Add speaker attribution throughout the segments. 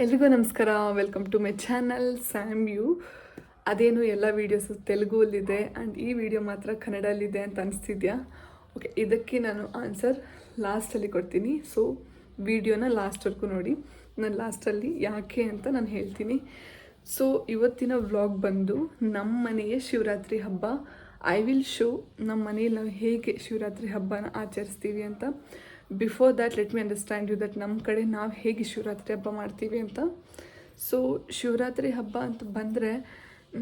Speaker 1: ಎಲ್ರಿಗೂ ನಮಸ್ಕಾರ. Welcome to my channel Samyu. ಅದೇನು ಎಲ್ಲ ವೀಡಿಯೋಸು ತೆಲುಗುಲ್ಲಿದೆ ಆ್ಯಂಡ್ ಈ ವಿಡಿಯೋ ಮಾತ್ರ ಕನ್ನಡಲ್ಲಿದೆ ಅಂತ ಅನಿಸ್ತಿದ್ಯಾ? ಓಕೆ, ಇದಕ್ಕೆ ನಾನು ಆನ್ಸರ್ ಲಾಸ್ಟಲ್ಲಿ ಕೊಡ್ತೀನಿ. ಸೊ ವಿಡಿಯೋನ ಲಾಸ್ಟ್ವರೆಗೂ ನೋಡಿ. ನಾನು ಲಾಸ್ಟಲ್ಲಿ ಯಾಕೆ ಅಂತ ನಾನು ಹೇಳ್ತೀನಿ. ಸೊ ಇವತ್ತಿನ ವ್ಲಾಗ್ ಬಂದು ನಮ್ಮ ಮನೆಯ ಶಿವರಾತ್ರಿ ಹಬ್ಬ. ಐ ವಿಲ್ ಶೋ ನಮ್ಮ ಮನೇಲಿ ನಾವು ಹೇಗೆ ಶಿವರಾತ್ರಿ ಹಬ್ಬನ ಆಚರಿಸ್ತೀವಿ ಅಂತ. Before that let me understand you that ನಮ್ಮ ಕಡೆ ನಾವು ಹೇಗೆ ಶಿವರಾತ್ರಿ ಹಬ್ಬ ಮಾಡ್ತೀವಿ ಅಂತ. ಸೊ ಶಿವರಾತ್ರಿ ಹಬ್ಬ ಅಂತ ಬಂದರೆ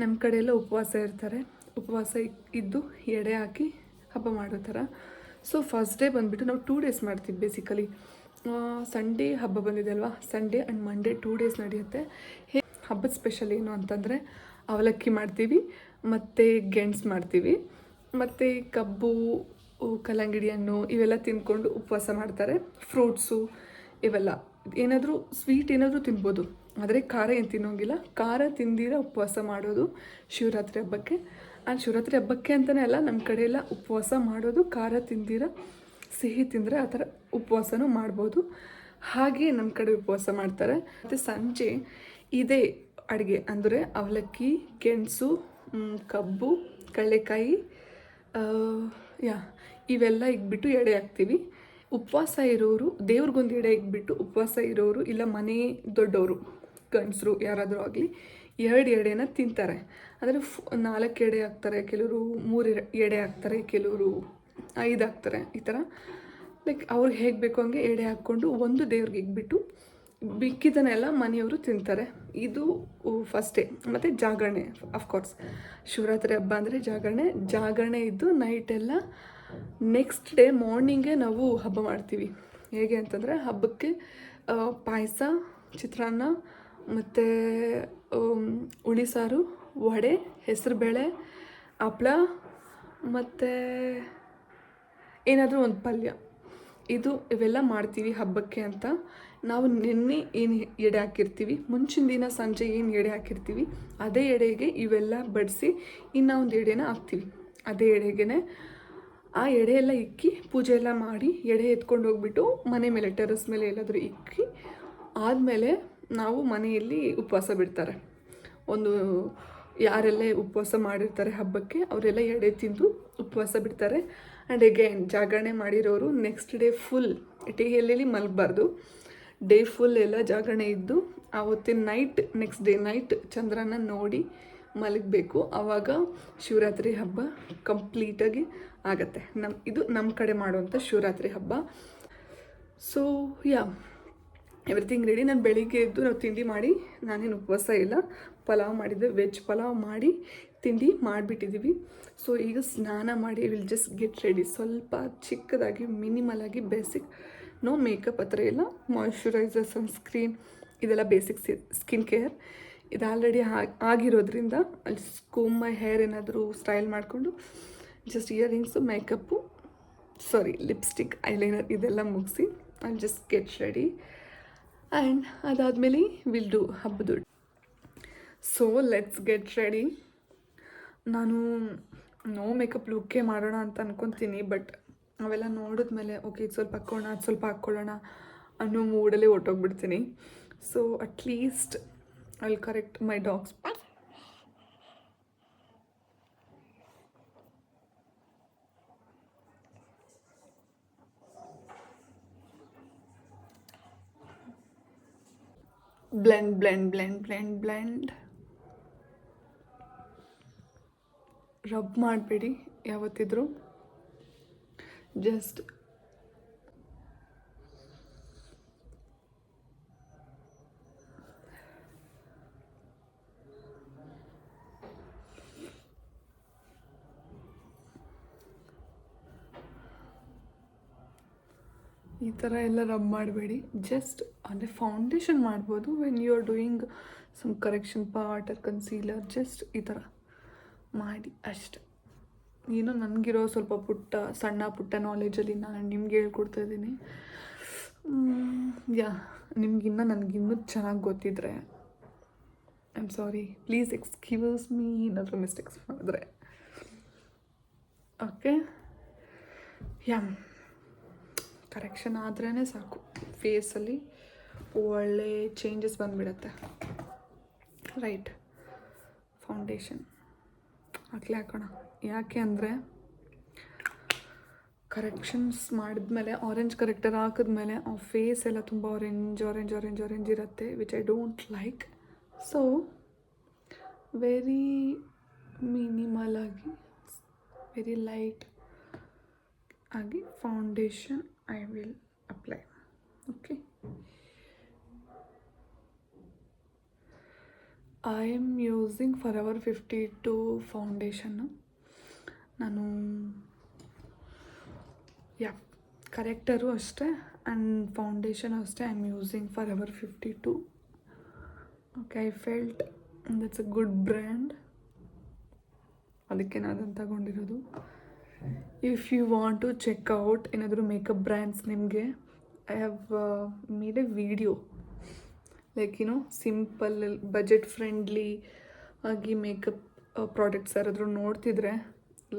Speaker 1: ನಮ್ಮ ಕಡೆ ಎಲ್ಲ ಉಪವಾಸ ಇರ್ತಾರೆ. ಉಪವಾಸ ಇದ್ದು ಎಡೆ ಹಾಕಿ ಹಬ್ಬ ಮಾಡೋ ಥರ. ಸೊ ಫಸ್ಟ್ ಡೇ ಬಂದುಬಿಟ್ಟು ನಾವು 2 ಡೇಸ್ ಮಾಡ್ತೀವಿ ಬೇಸಿಕಲಿ. ಸಂಡೇ ಹಬ್ಬ ಬಂದಿದೆ ಅಲ್ವಾ, ಸಂಡೇ ಆ್ಯಂಡ್ ಮಂಡೇ 2 ಡೇಸ್ ನಡೆಯುತ್ತೆ. ಹಬ್ಬದ ಸ್ಪೆಷಲ್ ಏನು ಅಂತಂದರೆ ಅವಲಕ್ಕಿ ಮಾಡ್ತೀವಿ ಮತ್ತು ಗೆಣಸು ಮಾಡ್ತೀವಿ ಮತ್ತು ಕಬ್ಬು, ಕಲ್ಲಂಗಡಿ ಹಣ್ಣು ಇವೆಲ್ಲ ತಿಂದ್ಕೊಂಡು ಉಪವಾಸ ಮಾಡ್ತಾರೆ. ಫ್ರೂಟ್ಸು ಇವೆಲ್ಲ ಏನಾದರೂ ಸ್ವೀಟ್ ಏನಾದರೂ ತಿನ್ಬೋದು, ಆದರೆ ಖಾರ ಏನು ತಿನ್ನೋಂಗಿಲ್ಲ. ಖಾರ ತಿಂದಿರ ಉಪವಾಸ ಮಾಡೋದು ಶಿವರಾತ್ರಿ ಹಬ್ಬಕ್ಕೆ. ಆ್ಯಂಡ್ ಶಿವರಾತ್ರಿ ಹಬ್ಬಕ್ಕೆ ಅಂತಲೇ ಅಲ್ಲ, ನಮ್ಮ ಕಡೆ ಎಲ್ಲ ಉಪವಾಸ ಮಾಡೋದು ಖಾರ ತಿಂದಿರ, ಸಿಹಿ ತಿಂದರೆ ಆ ಥರ ಉಪವಾಸನೂ ಮಾಡ್ಬೋದು. ಹಾಗೆ ನಮ್ಮ ಕಡೆ ಉಪವಾಸ ಮಾಡ್ತಾರೆ. ಮತ್ತು ಸಂಜೆ ಇದೇ ಅಡುಗೆ ಅಂದರೆ ಅವಲಕ್ಕಿ, ಗೆಣಸು, ಕಬ್ಬು, ಕಡಲೆಕಾಯಿ ಇವೆಲ್ಲ ಇಕ್ಬಿಟ್ಟು ಎಡೆ ಹಾಕ್ತೀವಿ. ಉಪವಾಸ ಇರೋರು ದೇವ್ರಿಗೊಂದು ಎಡೆ ಇಕ್ಬಿಟ್ಟು ಉಪವಾಸ ಇರೋರು ಇಲ್ಲ ಮನೆ ದೊಡ್ಡವರು ಗಂಡಸರು ಯಾರಾದರೂ ಆಗಲಿ 2 ಎಡೆನ ತಿಂತಾರೆ. ಅಂದರೆ 4 ಎಡೆ ಹಾಕ್ತಾರೆ, ಕೆಲವರು 3 ಎಡೆ ಹಾಕ್ತಾರೆ, ಕೆಲವರು 5 ಹಾಕ್ತಾರೆ. ಈ ಥರ ಲೈಕ್ ಅವ್ರಿಗೆ ಹೇಗೆ ಬೇಕೋ ಹಂಗೆ ಎಡೆ ಹಾಕ್ಕೊಂಡು ಒಂದು ದೇವ್ರಿಗೆ ಇಕ್ಬಿಟ್ಟು ಬಿಕ್ಕಿದನ್ನೆಲ್ಲ ಮನೆಯವರು ತಿಂತಾರೆ. ಇದು ಫಸ್ಟ್ ಡೇ. ಮತ್ತು ಜಾಗರಣೆ, ಅಫ್ಕೋರ್ಸ್ ಶಿವರಾತ್ರಿ ಹಬ್ಬ ಅಂದರೆ ಜಾಗರಣೆ ಇದ್ದು ನೈಟೆಲ್ಲ ನೆಕ್ಸ್ಟ್ ಡೇ ಮಾರ್ನಿಂಗೇ ನಾವು ಹಬ್ಬ ಮಾಡ್ತೀವಿ. ಹೇಗೆ ಅಂತಂದರೆ ಹಬ್ಬಕ್ಕೆ ಪಾಯಸ, ಚಿತ್ರಾನ್ನ ಮತ್ತು ಹುಳಿ ಸಾರು, ವಡೆ, ಹೆಸರುಬೇಳೆ, ಹಪ್ಳ ಮತ್ತು ಏನಾದರೂ ಒಂದು ಪಲ್ಯ, ಇವೆಲ್ಲ ಮಾಡ್ತೀವಿ ಹಬ್ಬಕ್ಕೆ ಅಂತ. ನಾವು ನಿನ್ನೆ ಏನು ಎಡೆ ಹಾಕಿರ್ತೀವಿ, ಮುಂಚಿನ ದಿನ ಸಂಜೆ ಏನು ಎಡೆ ಹಾಕಿರ್ತೀವಿ ಅದೇ ಎಡೆಗೆ ಇವೆಲ್ಲ ಬಡಿಸಿ ಇನ್ನೂ ಒಂದು ಎಡೆನ ಹಾಕ್ತೀವಿ. ಅದೇ ಎಡೆಗೆ ಆ ಎಡೆ ಎಲ್ಲ ಇಕ್ಕಿ ಪೂಜೆ ಎಲ್ಲ ಮಾಡಿ ಎಡೆ ಎತ್ಕೊಂಡು ಹೋಗ್ಬಿಟ್ಟು ಮನೆ ಮೇಲೆ ಟೆರಸ್ ಮೇಲೆ ಎಲ್ಲಾದರೂ ಇಕ್ಕಿ ಆದಮೇಲೆ ನಾವು ಮನೆಯಲ್ಲಿ ಉಪವಾಸ ಬಿಡ್ತಾರೆ. ಯಾರೆಲ್ಲ ಉಪವಾಸ ಮಾಡಿರ್ತಾರೆ ಹಬ್ಬಕ್ಕೆ ಅವರೆಲ್ಲ ಎಡೆ ತಿಂದು ಉಪವಾಸ ಬಿಡ್ತಾರೆ. ಆ್ಯಂಡ್ ಅಗೇನ್ ಜಾಗರಣೆ ಮಾಡಿರೋರು ನೆಕ್ಸ್ಟ್ ಡೇ ಫುಲ್ ಎಲ್ಲೆಲ್ಲಿ ಮಲಗಬಾರ್ದು. ಡೇ ಫುಲ್ ಎಲ್ಲ ಜಾಗರಣೆ ಇದ್ದು ಆವತ್ತಿನ ನೆಕ್ಸ್ಟ್ ಡೇ ನೈಟ್ ಚಂದ್ರನ ನೋಡಿ ಮಲಗಬೇಕು. ಆವಾಗ ಶಿವರಾತ್ರಿ ಹಬ್ಬ ಕಂಪ್ಲೀಟಾಗಿ ಆಗತ್ತೆ. ಇದು ನಮ್ಮ ಕಡೆ ಮಾಡುವಂಥ ಶಿವರಾತ್ರಿ ಹಬ್ಬ. So everything ready. ನಾನು ಬೆಳಿಗ್ಗೆ ಎದ್ದು ನಾವು ತಿಂಡಿ ಮಾಡಿ, ನಾನೇನು ಉಪವಾಸ ಇಲ್ಲ, ಪಲಾವ್ ಮಾಡಿದ್ದೆ, ವೆಜ್ ಪಲಾವ್ ಮಾಡಿ ತಿಂಡಿ ಮಾಡಿಬಿಟ್ಟಿದ್ದೀವಿ. ಸೊ ಈಗ ಸ್ನಾನ ಮಾಡಿ ವಿಲ್ ಜಸ್ಟ್ ಗೆಟ್ ರೆಡಿ. ಸ್ವಲ್ಪ ಚಿಕ್ಕದಾಗಿ ಮಿನಿಮಲಾಗಿ ಬೇಸಿಕ್, ನೋ ಮೇಕಪ್ ಹತ್ರ ಇಲ್ಲ, ಮಾಯ್ಶ್ಚರೈಸರ್, ಸನ್ಸ್ಕ್ರೀನ್ ಇದೆಲ್ಲ ಬೇಸಿಕ್ ಸ್ಕಿನ್ ಕೇರ್. ಇದು ಆಲ್ರೆಡಿ ಆಗಿರೋದ್ರಿಂದ ಅಲ್ಲಿ ಸ್ಕೂಮ್ ಮೈ ಹೇರ್ ಏನಾದರೂ ಸ್ಟೈಲ್ ಮಾಡಿಕೊಂಡು just earrings, makeup, lipstick, eyeliner ಇದೆಲ್ಲ ಮುಗಿಸಿ I just get ready. And ಅದಾದಮೇಲೆ ವಿಲ್ ಡೂ ಹಬ್ಬದ. So let's get ready. ನಾನು ನೋ ಮೇಕಪ್ ಲುಕ್ಕೇ ಮಾಡೋಣ ಅಂತ ಅಂದ್ಕೊತೀನಿ, ಬಟ್ ಅವೆಲ್ಲ ನೋಡಿದ್ಮೇಲೆ ಓಕೆ ಇದು ಸ್ವಲ್ಪ ಹಾಕ್ಕೊಳ್ಳೋಣ, ಅದು ಸ್ವಲ್ಪ ಹಾಕ್ಕೊಳ್ಳೋಣ ಅನ್ನೋ ಮೂಡಲ್ಲೇ ಹೊರ್ಟೋಗ್ಬಿಡ್ತೀನಿ. So at least I will correct my dogs. Blend. Rub ಮಾಡಬೇಡಿ ಯಾವತ್ತಿದ್ರು, ಜಸ್ಟ್ ಈ ಥರ ಎಲ್ಲ ರಬ್ ಮಾಡಬೇಡಿ. ಜಸ್ಟ್ ಅಂದರೆ ಫೌಂಡೇಶನ್ ಮಾಡ್ಬೋದು when you are doing some correction part or concealer. Just ಈ ಥರ ಮಾಡಿ ಅಷ್ಟೆ. ಏನೋ ನನಗಿರೋ ಸ್ವಲ್ಪ ಸಣ್ಣ ಪುಟ್ಟ ನಾಲೆಜಲ್ಲಿ ನಾನು ನಿಮ್ಗೆ ಹೇಳ್ಕೊಡ್ತಾಯಿದ್ದೀನಿ. ನಿಮಗಿನ್ನ ನನಗಿನ್ನೂ ಚೆನ್ನಾಗಿ ಗೊತ್ತಿದ್ರೆ I am sorry, please excuse me ಏನಾದರೂ ಮಿಸ್ಟೇಕ್ಸ್ ಮಾಡಿದ್ರೆ. ಓಕೆ, ಕರೆಕ್ಷನ್ ಆದ್ರೇ ಸಾಕು ಫೇಸಲ್ಲಿ. ಒಳ್ಳೆ ಚೇಂಜಸ್ ಬಂದುಬಿಡತ್ತೆ. ರೈಟ್, ಫೌಂಡೇಶನ್ ಹಾಕೋಣ. ಯಾಕೆ ಅಂದರೆ ಕರೆಕ್ಷನ್ಸ್ ಮಾಡಿದ್ಮೇಲೆ, ಆರೆಂಜ್ ಕರೆಕ್ಟರ್ ಹಾಕಿದ್ಮೇಲೆ ಆ ಫೇಸ್ ಎಲ್ಲ ತುಂಬ ಆರೆಂಜ್ ಇರುತ್ತೆ, which I don't like. So very minimal ಆಗಿ, ವೆರಿ ಲೈಟ್ ಆಗಿ foundation I will apply. Okay, I am using Forever 52 ಫೌಂಡೇಶನ್ನು. ನಾನು ಕರೆಕ್ಟರು ಅಷ್ಟೇ ಆ್ಯಂಡ್ ಫೌಂಡೇಶನ್ ಅಷ್ಟೇ I am using Forever 52. Okay, I felt that's a good brand, ಅದಕ್ಕೆ ನಾನು ಅದನ್ನು ತಗೊಂಡಿರೋದು. If you want to check out ಏನಾದರೂ ಮೇಕಪ್ ಬ್ರ್ಯಾಂಡ್ಸ್ ನಿಮಗೆ, I have made a video like simple budget friendly ಆಗಿ ಮೇಕಪ್ ಪ್ರಾಡಕ್ಟ್ಸ್ ಯಾರಾದರೂ ನೋಡ್ತಿದ್ರೆ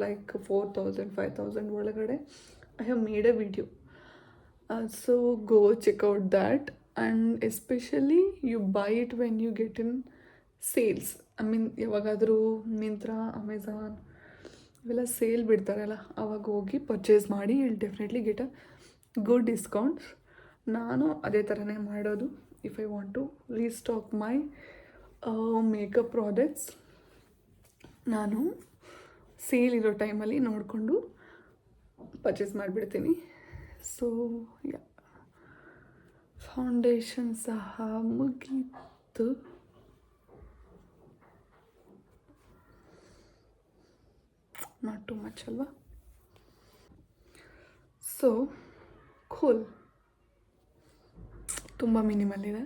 Speaker 1: ಲೈಕ್ 4000 5000 ಒಳಗಡೆ, I have made a video. So go check out that, and especially you buy it when you get in sales. I mean ಯಾವಾಗಾದರೂ Myntra, Amazon ಇವೆಲ್ಲ sale ಬಿಡ್ತಾರಲ್ಲ, ಆವಾಗ ಹೋಗಿ purchase ಮಾಡಿ, will definitely get a good discounts. ನಾನು ಅದೇ ಥರನೇ ಮಾಡೋದು. If I want to restock my makeup products, ನಾನು ಸೇಲ್ ಇರೋ ಟೈಮಲ್ಲಿ ನೋಡಿಕೊಂಡು ಪರ್ಚೇಸ್ ಮಾಡಿಬಿಡ್ತೀನಿ. ಸೊ ಫೌಂಡೇಶನ್ ಸಹ ಮುಗೀತು. ನಾಟ್ ಟು ಮಚ್ ಅಲ್ವಾ? ಸೊ ಕೂಲ್, ತುಂಬ ಮಿನಿಮಲ್ ಇದೆ,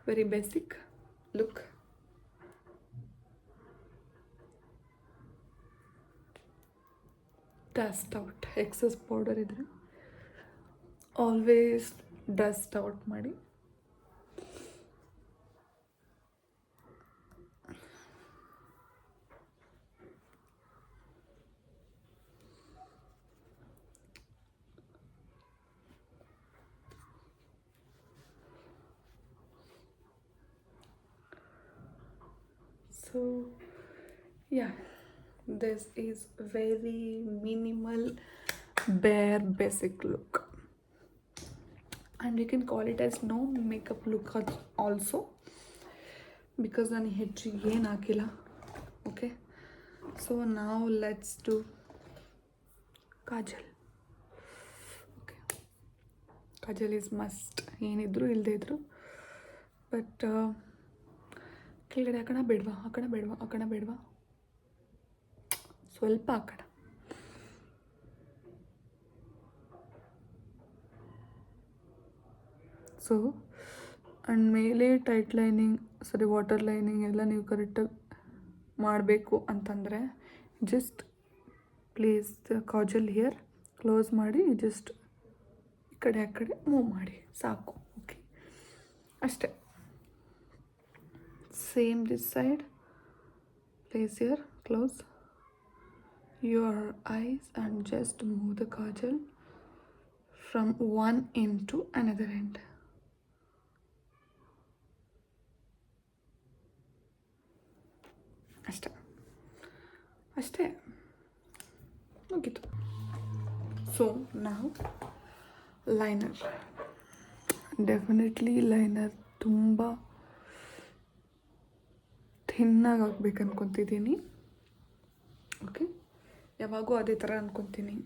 Speaker 1: very basic look. Dust out, excess powder ಇದ್ದರೆ ಆಲ್ವೇಸ್ ಡಸ್ಟ್ ಔಟ್ ಮಾಡಿ. So yeah, this is very minimal bare basic look, and you can call it as no makeup look also, because ನಾನು ಹೆಚ್ಚಿಗೆ ಏನು ಹಾಕಿಲ್ಲ. Okay, so ನಾವು let's do Kajal. Okay, Kajal is must, ಏನಿದ್ರು ಇಲ್ಲದೇ ಇದ್ರು. ಬಟ್ ಕೆಳಗಡೆ ಹಾಕೋಣ ಬೇಡವಾ? ಸ್ವಲ್ಪ ಹಾಕೋಣ. ಸೊ ಆ್ಯಂಡ್ ಮೇಲೆ ಟೈಟ್ ಲೈನಿಂಗ್, ವಾಟರ್ ಲೈನಿಂಗ್ ಎಲ್ಲ ನೀವು ಕರೆಕ್ಟಾಗಿ ಮಾಡಬೇಕು ಅಂತಂದರೆ just place the Kajal here, close ಮಾಡಿ ಜಸ್ಟ್ ಈ ಕಡೆ ಆ ಕಡೆ ಮೂವ್ ಮಾಡಿ ಸಾಕು. ಓಕೆ, ಅಷ್ಟೇ. Same this side, place here, close your eyes and just move the kajal from one end to another end. ಅಷ್ಟೇ ಮುಗೀತು. ಸೊ ನಾವು ಲೈನರ್, ಡೆಫಿನೆಟ್ಲಿ ಲೈನರ್ ತುಂಬ ಥಿನ್ನಾಗಿ ಹಾಕ್ಬೇಕು ಅನ್ಕೊತಿದ್ದೀನಿ. ಓಕೆ, ಯಾವಾಗೂ ಅದೇ ಥರ ಅನ್ಕೊತೀನಿ,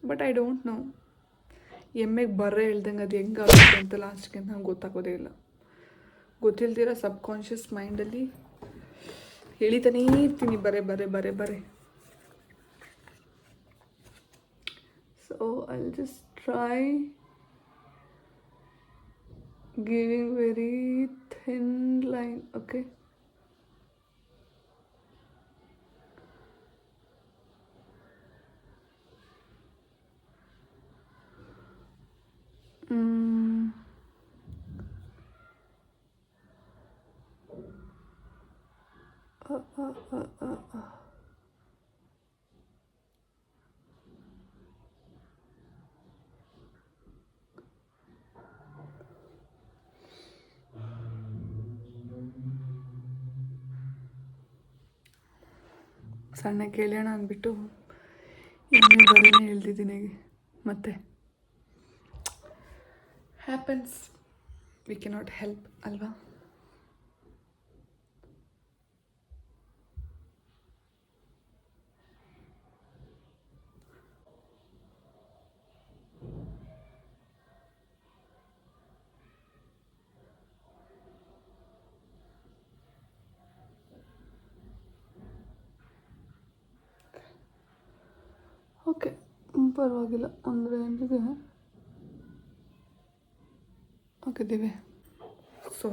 Speaker 1: ಬಟ್ ಐ ಡೋಂಟ್ ನೋ, ಎಮ್ಮೆಗೆ ಬರ್ರೆ ಹೇಳ್ದಂಗೆ ಅದು ಹೆಂಗೆ ಆಗುತ್ತೆ ಅಂತ ಲಾಸ್ಟ್ಗೆ ನಂಗೆ ಗೊತ್ತಾಗೋದೇ ಇಲ್ಲ. ಗೊತ್ತಿಲ್ದಿರ ಸಬ್ಕಾನ್ಷಿಯಸ್ ಮೈಂಡಲ್ಲಿ ಹೇಳಿತಾನೇ ಇರ್ತೀನಿ ಬರೆ. So I will just try giving very thin line. Okay, ಸಣ್ಣ ಕೇಳೋಣ ಅಂದ್ಬಿಟ್ಟು ಇನ್ನೂ ಬರೋನೇ ಹೇಳ್ತಿದ್ದೀನಿ ಮತ್ತೆ ಹ್ಯಾಪನ್ಸ್, ವಿ ಕೆನಾಟ್ ಹೆಲ್ಪ್ ಅಲ್ವಾ. ಓಕೆ, ಪರವಾಗಿಲ್ಲ ಅಂದರೆ ನನಗೆ ಓಕೆ ದಿವೆ. ಸೊ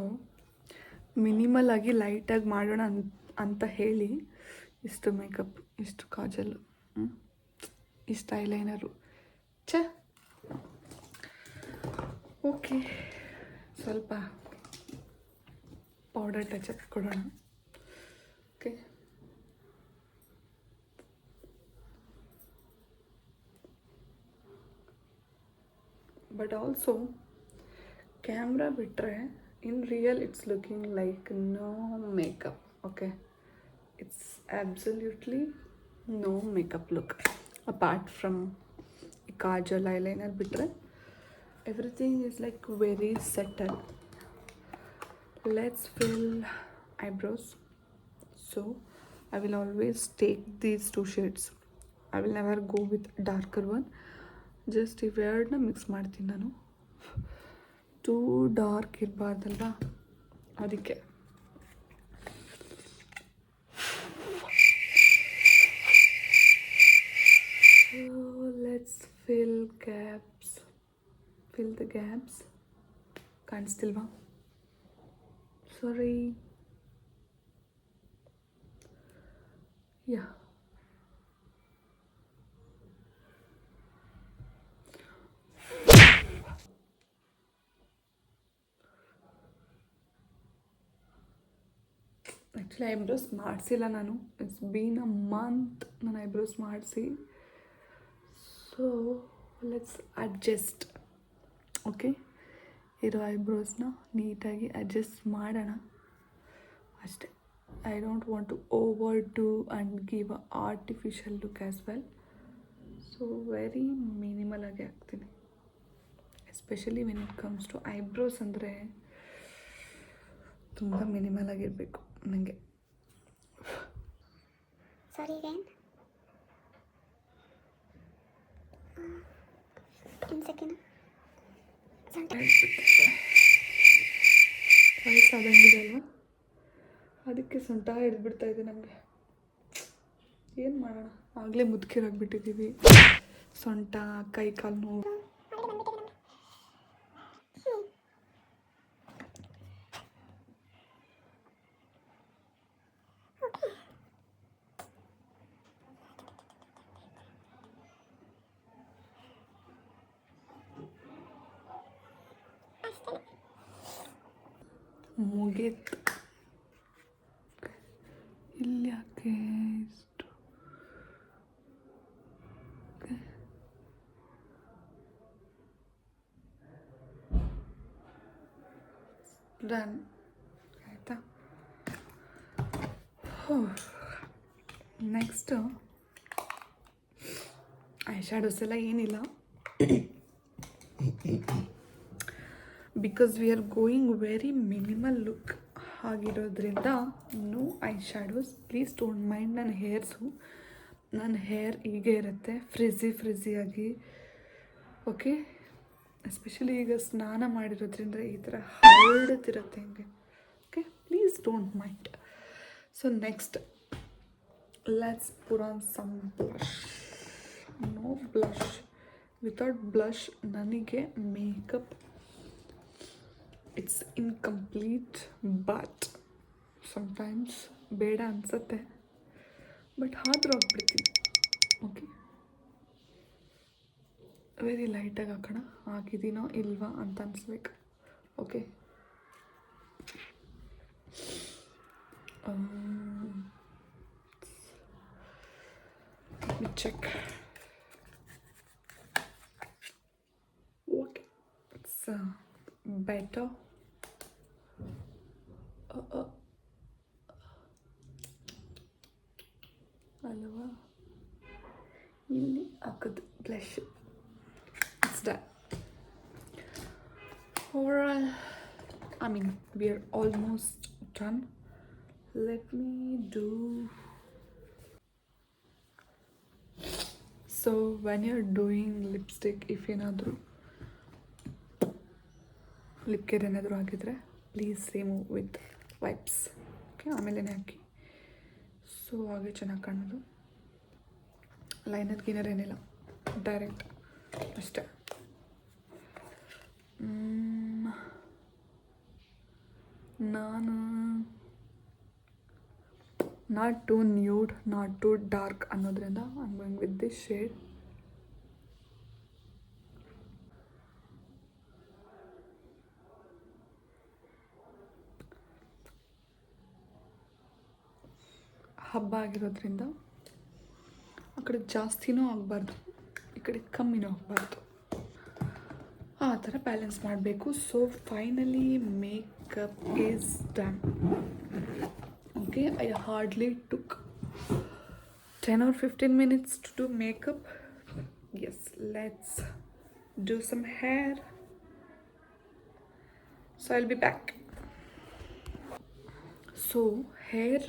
Speaker 1: ಮಿನಿಮಲ್ ಆಗಿ ಲೈಟಾಗಿ ಮಾಡೋಣ ಅಂತ ಹೇಳಿ ಇಷ್ಟು ಮೇಕಪ್, ಇಷ್ಟು ಕಾಜಲ್ಲು, ಇಷ್ಟು ಐಲೈನರು, ಓಕೆ ಸ್ವಲ್ಪ ಪೌಡರ್ ಟಚಪ್ ಕೊಡೋಣ. ಓಕೆ, ಬಟ್ ಆಲ್ಸೋ ಕ್ಯಾಮ್ರಾ ಬಿಟ್ಟರೆ in real it's looking like no makeup. Okay, it's absolutely no makeup look apart from kajal eyeliner ಬಿಟ್ಟರೆ everything is like very settled. Let's fill eyebrows. So I will always take these two shades. I will never go with darker one. Just ಇವೆರಡನ್ನ mix ಮಾಡ್ತೀನಿ ನಾನು. Two dark ಇರಬಾರ್ದಲ್ವಾ, ಅದಕ್ಕೆ. So let's fill the gaps. ಕಾಣಿಸ್ತಿಲ್ವಾ? Sorry. Ya, actually eyebrows ಮಾಡಿಸಿಲ್ಲ ನಾನು. It's been a month ನಾನು eyebrows ಮಾಡಿಸಿ. So let's adjust. Okay, ಇರೋ ಐಬ್ರೋಸ್ನ ನೀಟಾಗಿ ಅಡ್ಜಸ್ಟ್ ಮಾಡೋಣ ಅಷ್ಟೇ. I don't want to overdo and give a artificial look as well. So very minimal ಆಗಿ ಹಾಕ್ತೀನಿ, especially when it comes to eyebrows. ಅಂದರೆ ತುಂಬ ಮಿನಿಮಲ್ ಆಗಿರಬೇಕು ನನಗೆ.
Speaker 2: ಸಾರಿ ಅಗೈನ್. ಒಂದು ಸೆಕೆಂಡ್.
Speaker 1: ವಯಸ್ಸಾದಂಗಿದೆ ಅಲ್ವಾ, ಅದಕ್ಕೆ ಸೊಂಟ ಹಿಡಿದ್ಬಿಡ್ತಾ ಇದೆ ನಮಗೆ. ಏನು ಮಾಡೋಣ, ಆಗಲೇ ಮುದುಕಿರಾಗ್ಬಿಟ್ಟಿದ್ದೀವಿ. ಸೊಂಟ, ಕೈ ಕಾಲು ನೋವು. ಮುಗೀತು. ಇಲ್ಲಿ ಯಾಕೆ ಇಷ್ಟು? ಡನ್ ಆಯಿತಾ? ನೆಕ್ಸ್ಟು ಐ ಶ್ಯಾಡೋಸ್ ಎಲ್ಲ ಏನಿಲ್ಲ, because we are going very minimal look ಆಗಿರೋದ್ರಿಂದ no eye shadows. Please don't mind ನನ್ನ ಹೇರ್ಸು. ನನ್ನ ಹೇರ್ ಹೀಗೆ ಇರುತ್ತೆ, ಫ್ರಿಝಿಯಾಗಿ. ಓಕೆ, ಎಸ್ಪೆಷಲಿ ಈಗ ಸ್ನಾನ ಮಾಡಿರೋದ್ರಿಂದ ಈ ಥರ ಹರಡುತ್ತಿರುತ್ತೆ ಹಿಂಗೆ. Okay, please don't mind. So next let's put on some blush. No blush, without blush ನನಗೆ makeup it's incomplete. But sometimes ಬೇಡ ಅನಿಸುತ್ತೆ, ಬಟ್ ಆದರೂ ಹಾಕ್ಬಿಡ್ತೀನಿ. ಓಕೆ, ವೆರಿ ಲೈಟಾಗಿ ಹಾಕೋಣ, ಹಾಕಿದ್ದೀನೋ ಇಲ್ವಾ ಅಂತ ಅನಿಸ್ಬೇಕು. Okay, check. Okay, it's better. ಅಲ್ವಾ, ಇಲ್ಲಿ ಹಾಕೋದು blush. It's done. Overall, I mean, we are almost done. Let me do. So when you're doing lipstick, if ಏನಾದರೂ ಲಿಪ್ ಕೇರ್ ಏನಾದರೂ ಆಗಿದ್ರೆ please remove with wipes. Okay, ಆಮೇಲೆ ಹಾಕಿ. So ಹಾಗೆ ಚೆನ್ನಾಗಿ ಕಾಣೋದು. ಲೈನರ್ ಗಿನರ್ ಏನಿಲ್ಲ, ಡೈರೆಕ್ಟ್ ಅಷ್ಟೇ. ನಾನು not too nude, not too dark ಅನ್ನೋದ್ರಿಂದ I'm going with this shade. ಹಬ್ಬ ಆಗಿರೋದ್ರಿಂದ ಆ ಕಡೆ ಜಾಸ್ತಿನೂ ಆಗಬಾರ್ದು, ಈ ಕಡೆ ಕಮ್ಮಿನೂ ಆಗಬಾರ್ದು, ಆ ಥರ ಬ್ಯಾಲೆನ್ಸ್ ಮಾಡಬೇಕು. So finally makeup is done. Okay, I hardly took 10 or 15 minutes to do makeup. Yes, let's do some hair. So I'll be back. So hair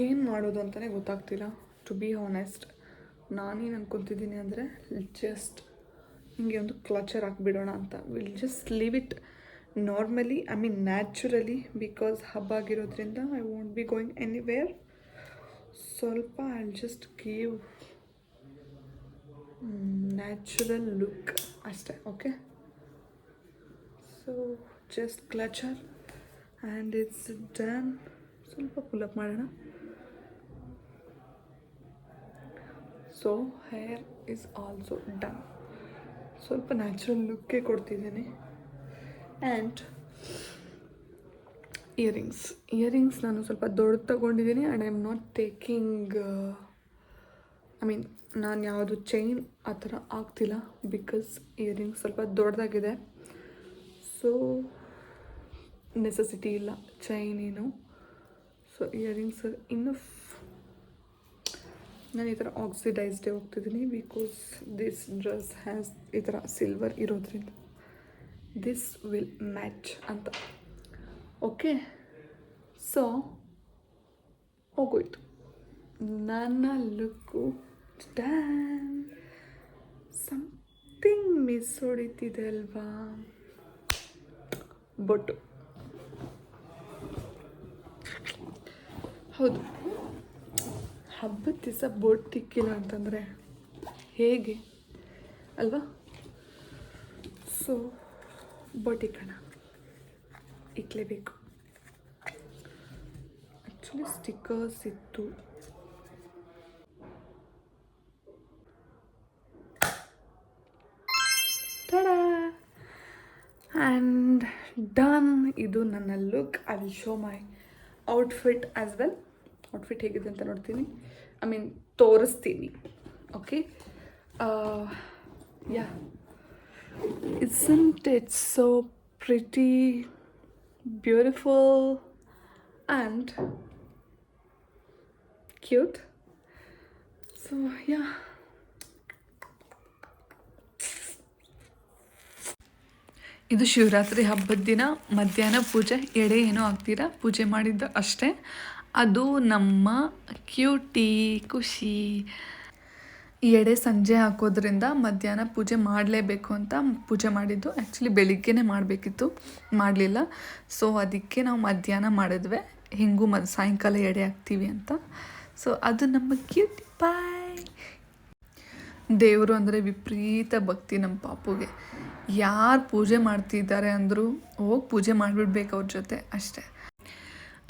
Speaker 1: ಏನು ಮಾಡೋದು ಅಂತಲೇ ಗೊತ್ತಾಗ್ತಿಲ್ಲ, ಟು ಬಿ ಹಾನೆಸ್ಟ್. ನಾನೇನು ಅನ್ಕೊತಿದ್ದೀನಿ ಅಂದರೆ ಜಸ್ಟ್ ಹಿಂಗೆ ಒಂದು ಕ್ಲಚರ್ ಹಾಕ್ಬಿಡೋಣ ಅಂತ. Will just leave it normally, I mean naturally, because ಹಬ್ಬ ಆಗಿರೋದ್ರಿಂದ I won't be going anywhere. ಸ್ವಲ್ಪ I will just give natural look ಅಷ್ಟೇ. Okay, so just clutcher and it's done. ಸ್ವಲ್ಪ ಪುಲಪ್ ಮಾಡೋಣ. So hair is also done. ಸ್ವಲ್ಪ natural ಲುಕ್ಕೇ ಕೊಡ್ತಿದ್ದೀನಿ. And earrings ನಾನು ಸ್ವಲ್ಪ ದೊಡ್ಡದು ತಗೊಂಡಿದ್ದೀನಿ. And I am not taking, I mean ನಾನು ಯಾವುದು ಚೈನ್ ಆ ಥರ ಆಗ್ತಿಲ್ಲ, ಬಿಕಾಸ್ ಇಯರಿಂಗ್ಸ್ ಸ್ವಲ್ಪ ದೊಡ್ಡದಾಗಿದೆ. ಸೊ ನೆಸೆಸಿಟಿ ಇಲ್ಲ ಚೈನ್ ಏನು. ಸೊ ಇಯರಿಂಗ್ಸ್ ಇನ್ನು ನಾನು ಈ ಥರ ಆಕ್ಸಿಡೈಸ್ಡೇ ಹೋಗ್ತಿದ್ದೀನಿ, ಬಿಕಾಸ್ ದಿಸ್ ಡ್ರೆಸ್ ಹ್ಯಾಸ್ ಈ ಥರ ಸಿಲ್ವರ್ ಇರೋದ್ರಿಂದ ದಿಸ್ ವಿಲ್ ಮ್ಯಾಚ್ ಅಂತ. ಓಕೆ, ಸೊ ಹೋಗೋಯ್ತು ನನ್ನ ಲುಕ್ಕು. ಡ್ಯಾನ್, ಸಮಥಿಂಗ್ ಮಿಸ್ ಹೊಡಿತಿದೆ ಅಲ್ವಾ? ಬೊಟ್ಟು. ಹೌದು, ಹಬ್ಬದ ದಿವಸ ಬೋಟ್ ತಿಕ್ಕಿಲ್ಲ ಅಂತಂದರೆ ಹೇಗೆ ಅಲ್ವಾ? ಸೊ ಬೋಟ್ ಇಕ್ಲೇಬೇಕು. ಆ್ಯಕ್ಚುಲಿ ಸ್ಟಿಕ್ಕರ್ಸ್ ಇತ್ತು. Tada, and done. ಇದು ನನ್ನ look. I will show my outfit as well. Outfit ಹೇಗಿದೆ ಅಂತ ನೋಡ್ತೀನಿ, ಐ ಮೀನ್ ತೋರಿಸ್ತೀನಿ. Okay, ya, isn't it so pretty, beautiful and cute? So yeah, ಇದು ಶಿವರಾತ್ರಿ ಹಬ್ಬದ ದಿನ ಮಧ್ಯಾಹ್ನ ಪೂಜೆ. ಎಡೆ ಏನೂ ಆಗ್ತೀರಾ, ಪೂಜೆ ಮಾಡಿದ್ದು ಅಷ್ಟೇ. ಅದು ನಮ್ಮ ಕ್ಯೂಟಿ ಖುಷಿ. ಈ ಎಡೆ ಸಂಜೆ ಹಾಕೋದ್ರಿಂದ ಮಧ್ಯಾಹ್ನ ಪೂಜೆ ಮಾಡಲೇಬೇಕು ಅಂತ ಪೂಜೆ ಮಾಡಿದ್ದು. ಆ್ಯಕ್ಚುಲಿ ಬೆಳಿಗ್ಗೆನೇ ಮಾಡಬೇಕಿತ್ತು, ಮಾಡಲಿಲ್ಲ. ಸೊ ಅದಕ್ಕೆ ನಾವು ಮಧ್ಯಾಹ್ನ ಮಾಡಿದ್ವಿ, ಹಿಂಗೂ ಸಾಯಂಕಾಲ ಎಡೆ ಹಾಕ್ತೀವಿ ಅಂತ. ಸೊ ಅದು ನಮ್ಮ ಕ್ಯೂಟಿ ಬಾಯ್. ದೇವರು ಅಂದರೆ ವಿಪರೀತ ಭಕ್ತಿ ನಮ್ಮ ಪಾಪುಗೆ. ಯಾರು ಪೂಜೆ ಮಾಡ್ತಿದ್ದಾರೆ ಅಂದರೂ ಹೋಗಿ ಪೂಜೆ ಮಾಡಿಬಿಡ್ಬೇಕು ಅವ್ರ ಜೊತೆ ಅಷ್ಟೇ.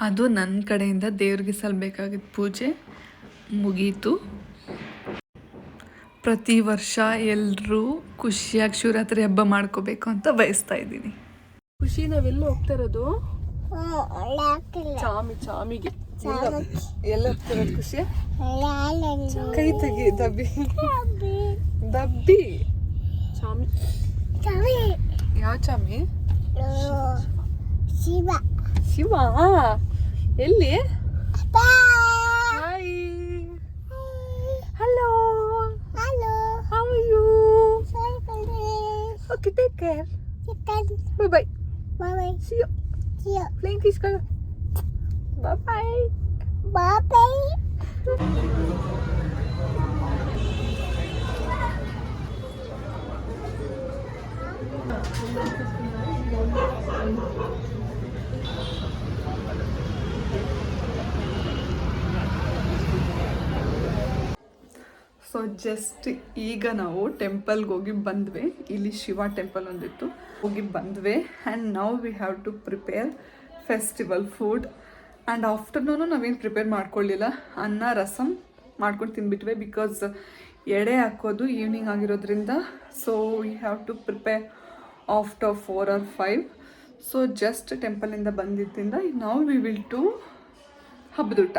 Speaker 1: ಅದು ನನ್ನ ಕಡೆಯಿಂದ ದೇವ್ರಿಗೆ ಸಲ್ಲಬೇಕಾಗಿದ್ದ ಪೂಜೆ ಮುಗೀತು. ಪ್ರತಿ ವರ್ಷ ಎಲ್ಲರೂ ಖುಷಿಯಾಗಿ ಶಿವರಾತ್ರಿ ಹಬ್ಬ ಮಾಡ್ಕೋಬೇಕು ಅಂತ ಬಯಸ್ತಾ ಇದ್ದೀನಿ. ಖುಷಿ, ನಾವೆಲ್ಲ ಹೋಗ್ತಾ ಇರೋದು ಚಾಮಿಗೆ. ಎಲ್ಲ ಹೋಗ್ತಿರೋದು ಖುಷಿ? ಕೈ ತೆಗಿ. ದಬ್ಬಿ ಚಾಮಿ. ಯಾವ ಚಾಮಿ? ಶಿವ. ಎಲ್ಲಿ? Hi. Okay take care.
Speaker 2: Chicken.
Speaker 1: Bye
Speaker 2: Bye bye.
Speaker 1: See you.
Speaker 2: See you.
Speaker 1: ಪ್ಲೇನ್ ಕಿಸ್ಕೊಳ್ಳೋ. Bye.
Speaker 2: Bye bye.
Speaker 1: So just ಈಗ ನಾವು ಟೆಂಪಲ್ಗೆ ಹೋಗಿ ಬಂದ್ವಿ. ಇಲ್ಲಿ ಶಿವ ಟೆಂಪಲ್ ಒಂದಿತ್ತು, ಹೋಗಿ ಬಂದ್ವಿ. And now we have to prepare festival food. And afternoon ನಾವೇನು ಪ್ರಿಪೇರ್ ಮಾಡ್ಕೊಳ್ಳಿಲ್ಲ, ಅನ್ನ ರಸಮ್ ಮಾಡ್ಕೊಂಡು ತಿಂದ್ಬಿಟ್ವಿ. ಬಿಕಾಸ್ ಎಡೆ ಹಾಕೋದು ಈವ್ನಿಂಗ್ ಆಗಿರೋದ್ರಿಂದ. So we have to prepare after 4 or 5. So just ಟೆಂಪಲಿಂದ ಬಂದಿದ್ದರಿಂದ ನಾವು ವಿ ವಿಲ್ ಟು ಹಬ್ಬದೂಟ.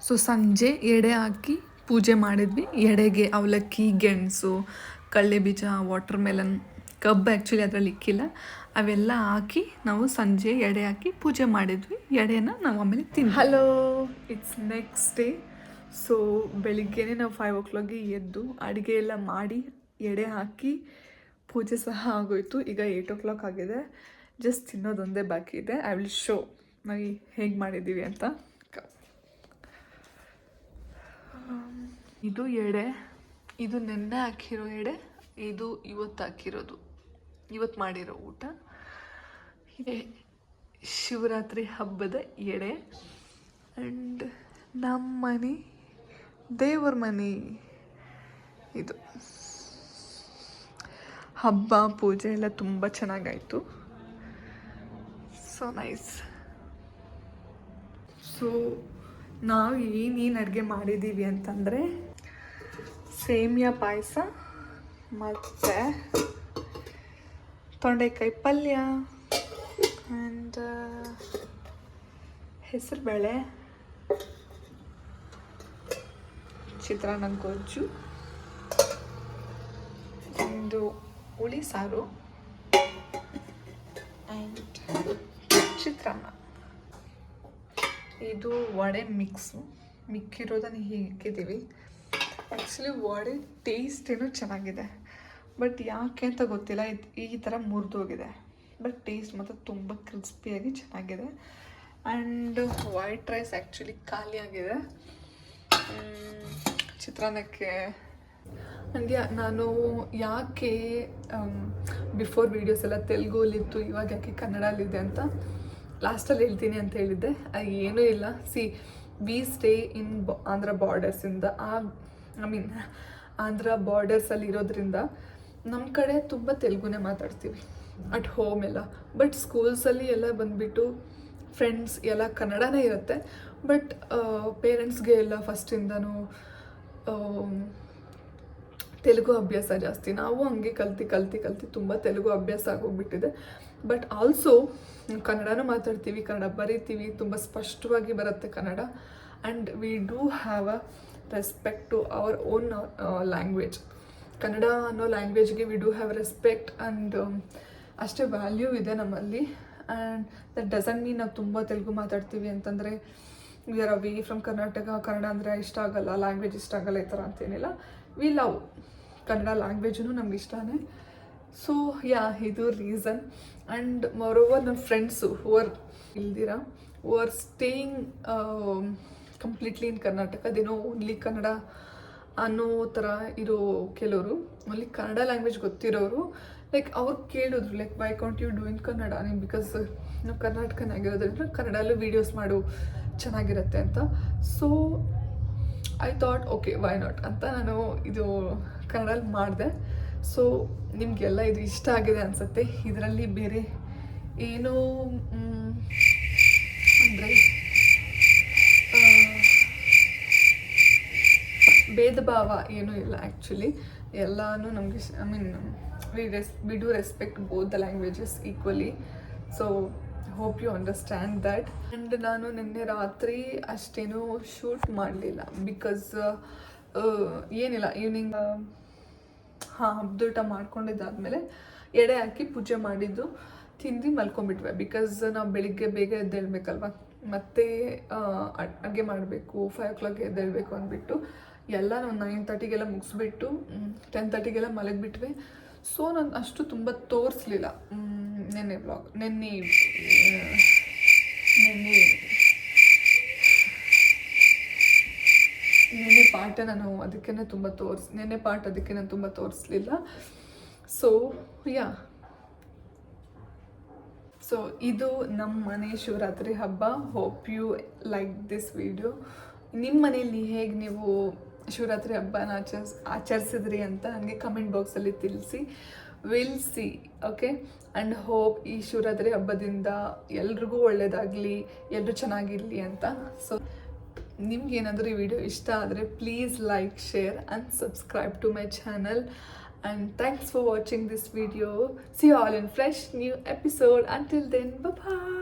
Speaker 1: ಸೊ ಸಂಜೆ ಎಡೆ ಹಾಕಿ ಪೂಜೆ ಮಾಡಿದ್ವಿ. ಎಡೆಗೆ ಅವಲಕ್ಕಿ, ಗೆಣಸು, ಕಡಲೆ ಬೀಜ, ವಾಟರ್ ಮೆಲನ್, ಕಬ್ಬು ಆ್ಯಕ್ಚುಲಿ ಅದರಲ್ಲಿ ಇಕ್ಕಿಲ್ಲ, ಅವೆಲ್ಲ ಹಾಕಿ ನಾವು ಸಂಜೆ ಎಡೆ ಹಾಕಿ ಪೂಜೆ ಮಾಡಿದ್ವಿ. ಎಡೆನ ನಾವು ಆಮೇಲೆ hello, it's next day. So ಬೆಳಿಗ್ಗೆನೇ ನಾವು 5 o'clock ಎದ್ದು ಅಡುಗೆ ಎಲ್ಲ ಮಾಡಿ ಎಡೆ ಹಾಕಿ ಪೂಜೆ ಸಹ ಆಗೋಯ್ತು. ಈಗ 8 o'clock ಆಗಿದೆ. ಜಸ್ಟ್ ತಿನ್ನೋದೊಂದೇ ಬಾಕಿ ಇದೆ. ಐ ವಿಲ್ ಶೋ ನಾವು ಹೇಗೆ ಮಾಡಿದ್ದೀವಿ ಅಂತ. ಇದು ಎಡೆ, ಇದು ನೆನ್ನೆ ಹಾಕಿರೋ ಎಡೆ, ಇದು ಇವತ್ತು ಹಾಕಿರೋದು, ಇವತ್ತು ಮಾಡಿರೋ ಊಟ. ಇದೆ ಶಿವರಾತ್ರಿ ಹಬ್ಬದ ಎಡೆ. ಆ್ಯಂಡ್ ನಮ್ಮ ಮನೆ ದೇವ್ರ ಮನೆ. ಇದು ಹಬ್ಬ ಪೂಜೆ ಎಲ್ಲ ತುಂಬ ಚೆನ್ನಾಗಾಯಿತು. So nice. ಸೊ ನಾವು ಏನೇನು ಅಡುಗೆ ಮಾಡಿದ್ದೀವಿ ಅಂತಂದರೆ ಸೇಮಿಯಾ ಪಾಯಸ ಮತ್ತು ತೊಂಡೆಕಾಯಿ ಪಲ್ಯ ಆ್ಯಂಡ್ ಹೆಸರುಬೇಳೆ, ಚಿತ್ರಾನ್ನ ಗೊಜ್ಜು, ಒಂದು ಹುಳಿ ಸಾರು ಆ್ಯಂಡ್ ಚಿತ್ರಾನ್ನ. ಇದು ವಡೆ ಮಿಕ್ಸು, ಮಿಕ್ಕಿರೋದನ್ನು ಹೀಗೆ ಇಕ್ಕಿದ್ದೀವಿ. ಆ್ಯಕ್ಚುಲಿ ವಡೆ ಟೇಸ್ಟ್ ಏನೋ ಚೆನ್ನಾಗಿದೆ, ಬಟ್ ಯಾಕೆ ಅಂತ ಗೊತ್ತಿಲ್ಲ, ಈ ಥರ ಮುರಿದೋಗಿದೆ. ಬಟ್ ಟೇಸ್ಟ್ ಮಾತ್ರ ತುಂಬ ಕ್ರಿಸ್ಪಿಯಾಗಿ ಚೆನ್ನಾಗಿದೆ. ಆ್ಯಂಡ್ ವೈಟ್ ರೈಸ್ ಆ್ಯಕ್ಚುಲಿ ಖಾಲಿಯಾಗಿದೆ. ಚಿತ್ರಾನ್ನಕ್ಕೆ ನನಗೆ ನಾನು ಯಾಕೆ ಬಿಫೋರ್ ವೀಡಿಯೋಸ್ ಎಲ್ಲ ತೆಲುಗುಲಿತ್ತು, ಇವಾಗ ಯಾಕೆ ಕನ್ನಡಲ್ಲಿದೆ ಅಂತ ಲಾಸ್ಟಲ್ಲಿ ಹೇಳ್ತೀನಿ ಅಂತ ಹೇಳಿದ್ದೆ. ಏನೂ ಇಲ್ಲ. See we stay in Andhra ಬಾರ್ಡರ್ಸಿಂದ, ಆಂಧ್ರ ಬಾರ್ಡರ್ಸಲ್ಲಿ ಇರೋದ್ರಿಂದ ನಮ್ಮ ಕಡೆ ತುಂಬ ತೆಲುಗುನೇ ಮಾತಾಡ್ತೀವಿ ಅಟ್ ಹೋಮ್ ಎಲ್ಲ. ಬಟ್ ಸ್ಕೂಲ್ಸಲ್ಲಿ ಎಲ್ಲ ಬಂದುಬಿಟ್ಟು ಫ್ರೆಂಡ್ಸ್ ಎಲ್ಲ ಕನ್ನಡನೇ ಇರುತ್ತೆ. ಬಟ್ ಪೇರೆಂಟ್ಸ್ಗೆ ಎಲ್ಲ ಫಸ್ಟಿಂದನೂ ತೆಲುಗು ಅಭ್ಯಾಸ ಜಾಸ್ತಿ. ನಾವು ಹಂಗೆ ಕಲ್ತು ತುಂಬ ತೆಲುಗು ಅಭ್ಯಾಸ ಆಗೋಗ್ಬಿಟ್ಟಿದೆ. ಬಟ್ ಆಲ್ಸೋ ಕನ್ನಡನೂ ಮಾತಾಡ್ತೀವಿ, ಕನ್ನಡ ಬರೀತೀವಿ, ತುಂಬ ಸ್ಪಷ್ಟವಾಗಿ ಬರುತ್ತೆ Kannada. And we do have a respect to our own language. Kannada ಅನ್ನೋ ಲ್ಯಾಂಗ್ವೇಜ್ಗೆ we do have respect and ಅಷ್ಟೇ ವ್ಯಾಲ್ಯೂ ಇದೆ ನಮ್ಮಲ್ಲಿ. ಆ್ಯಂಡ್ ದಟ್ ಡಸಂಟ್ ಮೀನ್ ನಾವು ತುಂಬ ತೆಲುಗು ಮಾತಾಡ್ತೀವಿ ಅಂತಂದರೆ we are away from Karnataka, Kannada ಅಂದರೆ ಇಷ್ಟ ಆಗಲ್ಲ, ಲ್ಯಾಂಗ್ವೇಜ್ ಇಷ್ಟ ಆಗಲ್ಲ, ಈ ಥರ ಅಂತೇನಿಲ್ಲ. ವಿ ಲವ್ ಕನ್ನಡ ಲ್ಯಾಂಗ್ವೇಜೂ ನಮ್ಗೆ ಇಷ್ಟನೇ. ಸೊ ಯಾ, ಇದು ರೀಸನ್. ಆ್ಯಂಡ್ ಮೋರೋವರ್ ನನ್ನ friends who are staying completely in Karnataka, ಅದೇನೋ ಓನ್ಲಿ ಕನ್ನಡ ಅನ್ನೋ ಥರ ಇರೋ ಕೆಲವರು, ಓನ್ಲಿ ಕನ್ನಡ ಲ್ಯಾಂಗ್ವೇಜ್ ಗೊತ್ತಿರೋರು, ಲೈಕ್ ಅವ್ರು ಕೇಳಿದ್ರು like why can't you do in Kannada, because ನಾವು ಕರ್ನಾಟಕನಾಗಿರೋದ್ರಿಂದ ಕನ್ನಡಲ್ಲೂ ವೀಡಿಯೋಸ್ ಮಾಡು ಚೆನ್ನಾಗಿರುತ್ತೆ ಅಂತ. So I thought okay why not ಅಂತ ನಾನು ಇದು ಕನ್ನಡಲ್ಲಿ ಮಾಡಿದೆ. ಸೊ ನಿಮಗೆಲ್ಲ ಇದು ಇಷ್ಟ ಆಗಿದೆ ಅನಿಸುತ್ತೆ. ಇದರಲ್ಲಿ ಬೇರೆ ಏನೋ ಅಂದರೆ ಭೇದ ಭಾವ ಏನೂ ಇಲ್ಲ. ಆ್ಯಕ್ಚುಲಿ ಎಲ್ಲನೂ ನಮಗೆ we do respect both the languages equally. So hope you understand that. And ನಾನು ನಿನ್ನೆ ರಾತ್ರಿ ಅಷ್ಟೇನೂ ಶೂಟ್ ಮಾಡಲಿಲ್ಲ ಬಿಕಾಸ್ ಏನಿಲ್ಲ, ಈವ್ನಿಂಗ್ ಹಬ್ಬದೂಟ ಮಾಡ್ಕೊಂಡಿದ್ದಾದಮೇಲೆ ಎಡೆ ಹಾಕಿ ಪೂಜೆ ಮಾಡಿದ್ದು ತಿಂದು ಮಲ್ಕೊಂಡ್ಬಿಟ್ವೆ. ಬಿಕಾಸ್ ನಾವು ಬೆಳಿಗ್ಗೆ ಬೇಗ ಎದ್ದೇಳಬೇಕಲ್ವ, ಮತ್ತು ಅಡುಗೆ ಮಾಡಬೇಕು, 5 o'clock ಎದ್ದೇಳಬೇಕು ಅಂದ್ಬಿಟ್ಟು ಎಲ್ಲ ನಾವು 9:30ಗೆಲ್ಲ ಮುಗಿಸ್ಬಿಟ್ಟು 10:30ಗೆಲ್ಲ ಮಲಗಿಬಿಟ್ವಿ. ಸೊ ನಾನು ಅಷ್ಟು ತುಂಬ ತೋರಿಸ್ಲಿಲ್ಲ ನೆನ್ನೆ ವ್ಲಾಗ್. ನೆನ್ನೆ ಪಾಠ ನಾನು ಅದಕ್ಕೆ ನಾನು ತುಂಬ ತೋರಿಸ್ಲಿಲ್ಲ. ಸೊ ಸೊ ಇದು ನಮ್ಮ ಮನೆ ಶಿವರಾತ್ರಿ ಹಬ್ಬ. Hope you like this video. ನಿಮ್ಮ ಮನೇಲಿ ಹೇಗೆ ನೀವು ಶಿವರಾತ್ರಿ ಹಬ್ಬನ ಆಚರಿಸಿದ್ರಿ ಅಂತ ನನಗೆ ಕಮೆಂಟ್ ಬಾಕ್ಸಲ್ಲಿ ತಿಳಿಸಿ. Will see. Okay, and hope ಈ ಶಿವರಾತ್ರಿ ಹಬ್ಬದಿಂದ ಎಲ್ರಿಗೂ ಒಳ್ಳೆಯದಾಗಲಿ, ಎಲ್ಲರೂ ಚೆನ್ನಾಗಿರಲಿ ಅಂತ. ಸೊ ನಿಮ್ಗೇನಾದರೂ ಈ ವಿಡಿಯೋ ಇಷ್ಟ ಆದರೆ please like, share and subscribe to my channel. And thanks for watching this video. See you all in fresh new episode. Until then, bye bye.